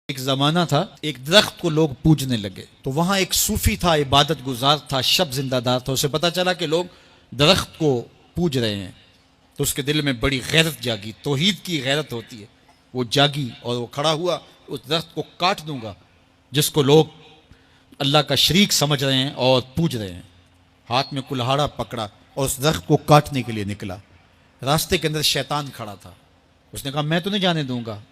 एक जमाना था, एक दरख्त को लोग पूजने लगे। तो वहां एक सूफी था, इबादत गुजार था, शब जिंदादार था। उसे पता चला कि लोग दरख्त को पूज रहे हैं, तो उसके दिल में बड़ी गैरत जागी। तौहीद की गैरत होती है, वो जागी और वो खड़ा हुआ, उस दरख्त को काट दूंगा जिसको लोग अल्लाह का शरीक समझ रहे हैं और पूज रहे हैं। हाथ में कुल्हाड़ा पकड़ा और उस दरख्त को काटने के लिए निकला। रास्ते के अंदर शैतान खड़ा था। उसने कहा मैं तो नहीं जाने दूंगा,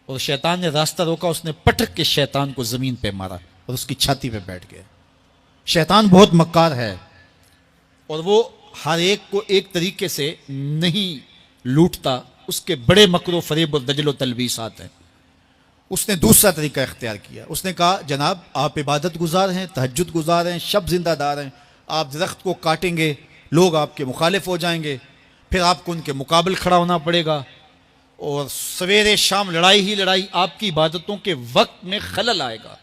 और शैतान ने रास्ता रोका। उसने पटक के शैतान को जमीन पे मारा और उसकी छाती पे बैठ गया। शैतान बहुत मक्कार है और वो हर एक को एक तरीके से नहीं लूटता, उसके बड़े मकरो फरेब और दजलो तलबीसात हैं। उसने दूसरा तरीका इख्तियार किया। उसने कहा जनाब आप इबादत गुजार हैं, तहज्जुद गुजार हैं, शब जिंदादार हैं, आप दरख्त को काटेंगे, लोग आपके मुखालिफ हो जाएंगे, फिर आपको उनके मुकाबले खड़ा होना पड़ेगा और सवेरे शाम लड़ाई ही लड़ाई, आपकी इबादतों के वक्त में खलल आएगा।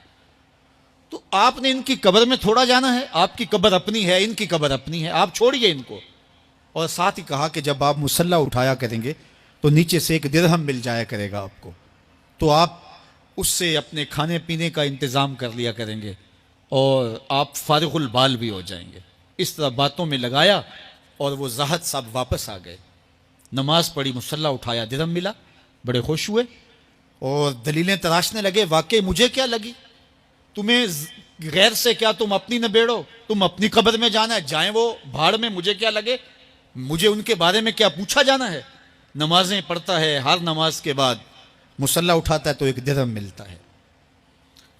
तो आपने इनकी कब्र में थोड़ा जाना है, आपकी कब्र अपनी है, इनकी कब्र अपनी है, आप छोड़िए इनको। और साथ ही कहा कि जब आप मुसल्ला उठाया करेंगे तो नीचे से एक दिरहम मिल जाया करेगा आपको, तो आप उससे अपने खाने पीने का इंतज़ाम कर लिया करेंगे और आप फारिगुल बाल भी हो जाएंगे। इस तरह बातों में लगाया और वो ज़ाहद साहब वापस आ गए। नमाज पढ़ी, मुसल्ला उठाया, दिरहम मिला, बड़े खुश हुए और दलीलें तराशने लगे। वाकई मुझे क्या लगी, तुम्हें गैर से क्या, तुम अपनी नबेड़ो, तुम अपनी कब्र में जाना है, जाएं वो भाड़ में, मुझे क्या लगे, मुझे उनके बारे में क्या पूछा जाना है। नमाजें पढ़ता है, हर नमाज के बाद मुसल्ला उठाता है तो एक दिरहम मिलता है।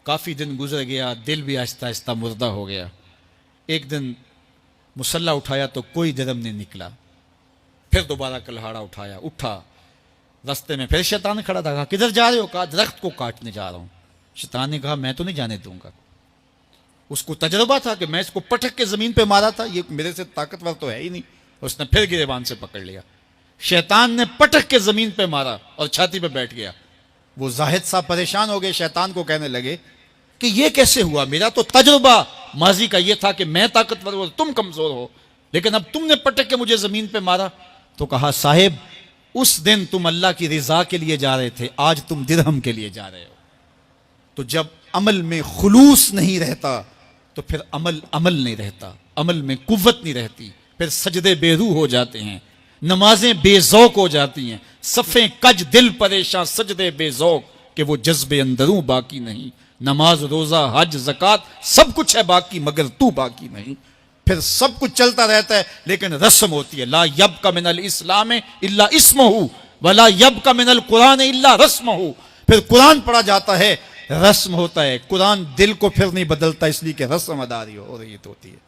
काफ़ी दिन गुजर गया, दिल भी आहिस्ता आहिस्ता मुर्दा हो गया। एक दिन मुसल्ला उठाया तो कोई दिरहम नहीं निकला। फिर दोबारा कुल्हाड़ा उठाया, उठा, रास्ते में फिर शैतान खड़ा था। कहा किधर जा रहे हो? कहा दरख्त को काटने जा रहा हूं। शैतान ने कहा मैं तो नहीं जाने दूंगा। उसको तजर्बा था कि मैं इसको पटक के जमीन पे मारा था, ये मेरे से ताकतवर तो है ही नहीं। उसने फिर गिरेबान से पकड़ लिया। शैतान ने पटक के जमीन पे मारा और छाती पे बैठ गया। वो जाहिद साहब परेशान हो गए, शैतान को कहने लगे कि ये कैसे हुआ, मेरा तो तजुर्बा माजी का ये था कि मैं ताकतवर हो, तुम कमजोर हो, लेकिन अब तुमने पटक के मुझे जमीन पे मारा। तो कहा साहिब उस दिन तुम अल्लाह की रिजा के लिए जा रहे थे, आज तुम दिरहम के लिए जा रहे हो। तो जब अमल में खुलूस नहीं रहता तो फिर अमल नहीं रहता, अमल में कुव्वत नहीं रहती, फिर सजदे बेरूह हो जाते हैं, नमाजें बेजौक हो जाती हैं, सफ़े कज दिल परेशान, सजदे बेजौक कि वो जज्बे अंदरूं बाकी नहीं। नमाज रोज़ा हज ज़कात सब कुछ है बाकी, मगर तू बाकी नहीं। फिर सब कुछ चलता रहता है लेकिन रस्म होती है। ला यब का मिनल इस्लाम इल्ला इस्महु वला यब का मिनल कुरान इल्ला रस्महु। फिर कुरान पढ़ा जाता है, रस्म होता है। कुरान दिल को फिर नहीं बदलता, इसलिए कि रस्म अदा हो रही होती है।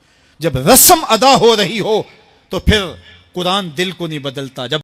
जब रस्म अदा हो रही हो तो फिर कुरान दिल को नहीं बदलता। जब